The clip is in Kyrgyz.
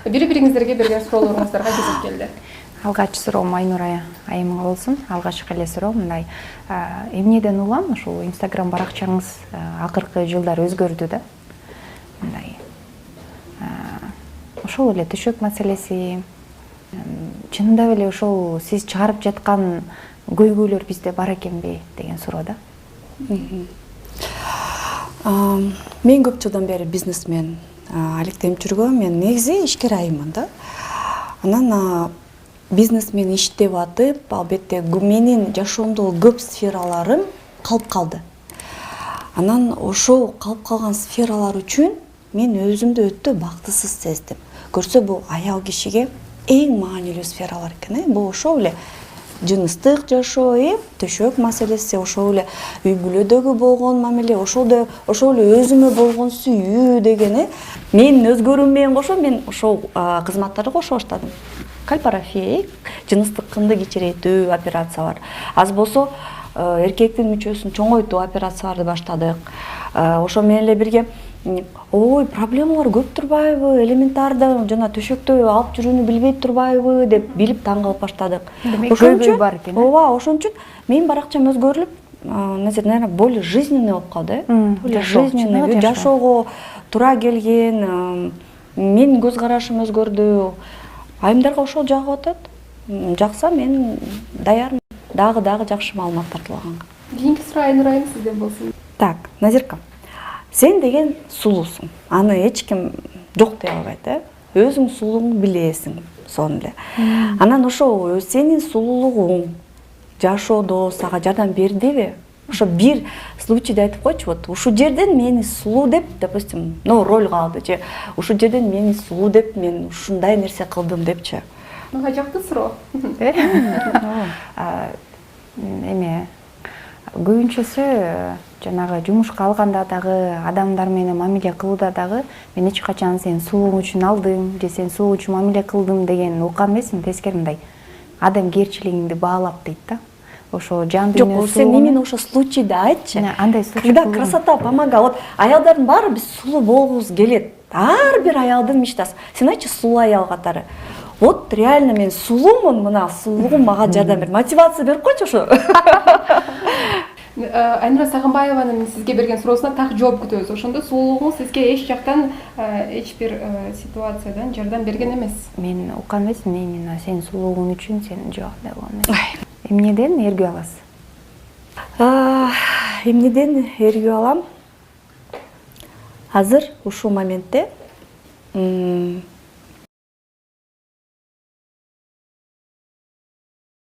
Бири бириңиздерге берген суроолоруңуздарга кезек келди. Алгач суроом Айнур айымга болсун. Алгачкы эле суроо мындай. Эмнеден улам ушул Instagram баракчаңыз акыркы жылдар өзгөрдү да. Мындай. Ошол эле төшөк маселеси. Чынында эле ошол сиз чыгарып жаткан көйгөйлөр бизде бар экенби деген суроо да. Мен көп жылдан бери бизнесмен алектенип жүргөм. Мен негизи ишкер айыммын да. Анан бизнесмен иштеп атып, албетте менин жашоомдогу көп сфераларым калып калды. Анан ошол калып калган сфералар үчүн мен өзүмдү өтө бактысыз сездим. Көрсө бул аял кишиге эң маанилүү сфералар экен. Бул ошол эле жыныстык жашоо, төшөк маселеси, ошол эле үй бүлөдөгү болгон мамиле, ошол эле өзүмө болгон сүйүү деген. Мен өзгөрүүм менен кошо мен ошол кызматтарды кошо баштадым. Кальпарофия, жыныстык кымды кичирейтүү операциялар. Аз болсо эркектин мүчөсүн чоңойтуу операцияларды баштадык. Ошо менен эле бирге ой, проблемалар көп турбайбы, элементарды жана төшөктө алып жүрүүнү билбей турбайбы деп билип таң калып баштадык. Ошон үчүн бар экен. Ооба, ошон үчүн менин баракчам өзгөрүлүп, наверное, более жизненный болуп калды. Более жизненный, жашоого туура келген, менин көз карашым өзгөрдү. Айымдарга ошол жагып атат. Жакса мен даярмын. Дагы жакшы маалымат тартылганга. Кийинки суроо Айнур айым сизден болсун. Так, Назирка. Сен деген сулуусуң. Аны эч ким жок дей албайт, Өзүң сулууңду билесиң, сонун эле. Анан ошо сенин сулуулугуң жашоодо сага жардам бердиби? Ошо бир случайда айтып койчу, вот ушул жерден мени сулуу деп, допустим, ролго алды же ушул жерден мени сулуу деп мен ушундай нерсе кылдым депчи. Мага жакты суроо. Эме көбүнчөсү жанагы жумушка алганда дагы адамдар менен мамиле кылууда дагы мен эч качан сен сулууң үчүн алдым же сен сулуу үчүн мамиле кылдым деген уккан эмесмин. Тескери мындай адамгерчилигиңди баалап дейт да. Ошо жан дүйнө. Жок, сен именно ошо случайда айтчы. Андай случай. Когда красота помогала. Вот аялдардын баары биз сулуу болгубуз келет. Ар бир аялдын мечтасы. Сен айтчы сулуу аял катары. Вот реально мен сулуумун, мына сулуулугум мага жардам берди. Мотивация берип койчу ошо. Айнура Сагынбаеванын сизге берген суроосуна так жооп күтөбүз. Ошондо сулуулугуңуз сизге эч жактан эч бир ситуациядан жардам берген эмес. Мен уккан эмесмин, именно сен сулуулугуң үчүн сен жок деп алам. Эмнеден эргүү аласыз? Эмнеден эргүү алам? Азыр ушул моментте